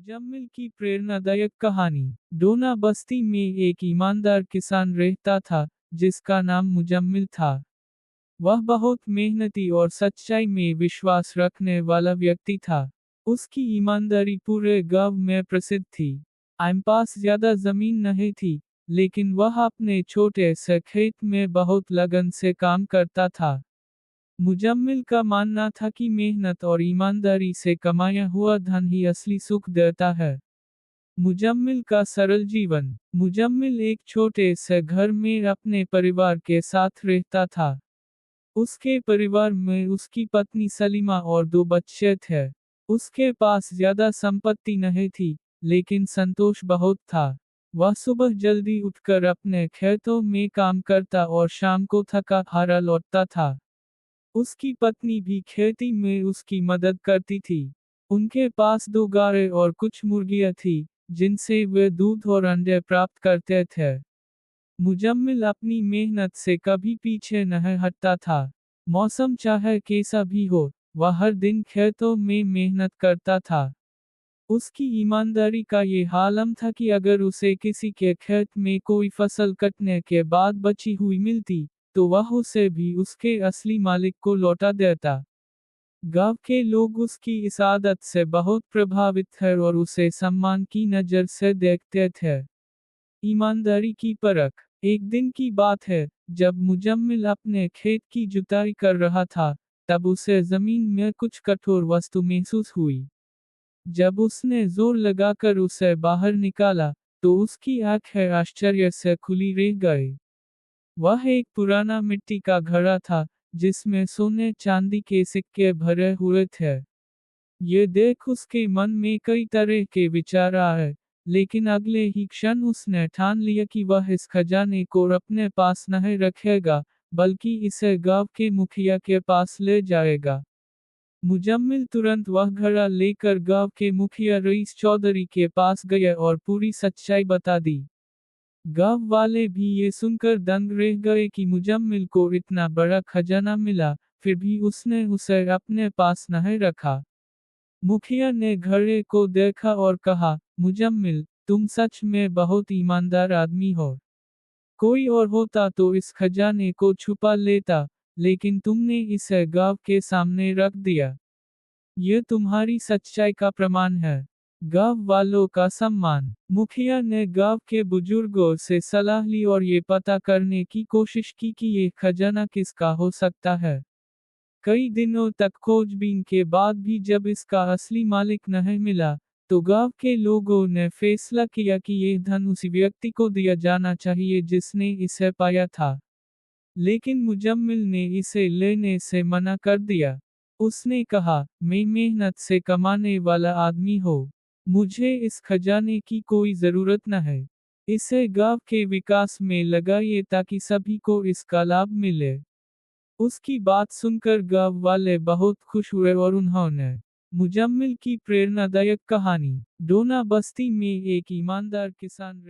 मुजम्मिल की प्रेरणादायक कहानी। डोना बस्ती में एक ईमानदार किसान रहता था, जिसका नाम मुजम्मिल था। वह बहुत मेहनती और सच्चाई में विश्वास रखने वाला व्यक्ति था। उसकी ईमानदारी पूरे गांव में प्रसिद्ध थी। आम पास ज्यादा जमीन नहीं थी, लेकिन वह अपने छोटे से खेत में बहुत लगन से काम करता था। मुजम्मिल का मानना था कि मेहनत और ईमानदारी से कमाया हुआ धन ही असली सुख देता है। मुजम्मिल का सरल जीवन। मुजम्मिल एक छोटे से घर में अपने परिवार के साथ रहता था। उसके परिवार में उसकी पत्नी सलीमा और दो बच्चे थे। उसके पास ज्यादा संपत्ति नहीं थी, लेकिन संतोष बहुत था। वह सुबह जल्दी उठकर अपने खेतों में काम करता और शाम को थका हारा लौटता था। उसकी पत्नी भी खेती में उसकी मदद करती थी। उनके पास दो गायें और कुछ मुर्गियां थी, जिनसे वे दूध और अंडे प्राप्त करते थे। मुजम्मिल अपनी मेहनत से कभी पीछे नहीं हटता था। मौसम चाहे कैसा भी हो, वह हर दिन खेतों में मेहनत करता था। उसकी ईमानदारी का ये आलम था कि अगर उसे किसी के खेत में कोई फसल कटने के बाद बची हुई मिलती, तो वह उसे भी उसके असली मालिक को लौटा देता। गांव के लोग उसकी इस आदत से बहुत प्रभावित थे और उसे सम्मान की नज़र से देखते थे। ईमानदारी की परख। एक दिन की बात है, जब मुजम्मिल अपने खेत की जुताई कर रहा था, तब उसे जमीन में कुछ कठोर वस्तु महसूस हुई। जब उसने जोर लगाकर उसे बाहर निकाला, तो उसकी आंखें आश्चर्य से खुली रह गई। वह एक पुराना मिट्टी का घड़ा था, जिसमें सोने चांदी के सिक्के भरे हुए थे। ये देख उसके मन में कई तरह के विचार आए, लेकिन अगले ही क्षण उसने ठान लिया कि वह इस खजाने को अपने पास नहीं रखेगा, बल्कि इसे गांव के मुखिया के पास ले जाएगा। मुजम्मिल तुरंत वह घड़ा लेकर गांव के मुखिया रईस चौधरी के पास गए और पूरी सच्चाई बता दी। गांव वाले भी ये सुनकर दंग रह गए कि मुजम्मिल को इतना बड़ा खजाना मिला, फिर भी उसने उसे अपने पास नहीं रखा। मुखिया ने घड़े को देखा और कहा, मुजम्मिल, तुम सच में बहुत ईमानदार आदमी हो। कोई और होता तो इस खजाने को छुपा लेता, लेकिन तुमने इसे गांव के सामने रख दिया। ये तुम्हारी सच्चाई का प्रमाण है। गांव वालों का सम्मान। मुखिया ने गांव के बुजुर्गों से सलाह ली और ये पता करने की कोशिश की कि ये खजाना किसका हो सकता है। कई दिनों तक खोजबीन के बाद भी जब इसका असली मालिक नहीं मिला, तो गांव के लोगों ने फैसला किया कि यह धन उसी व्यक्ति को दिया जाना चाहिए जिसने इसे पाया था। लेकिन मुजम्मिल ने इसे लेने से मना कर दिया। उसने कहा, मैं मेहनत से कमाने वाला आदमी हूँ। मुझे इस खजाने की कोई जरूरत न है। इसे गांव के विकास में लगाइए ताकि सभी को इसका लाभ मिले। उसकी बात सुनकर गांव वाले बहुत खुश हुए और उन्होंने मुजम्मिल की प्रेरणादायक कहानी। डोना बस्ती में एक ईमानदार किसान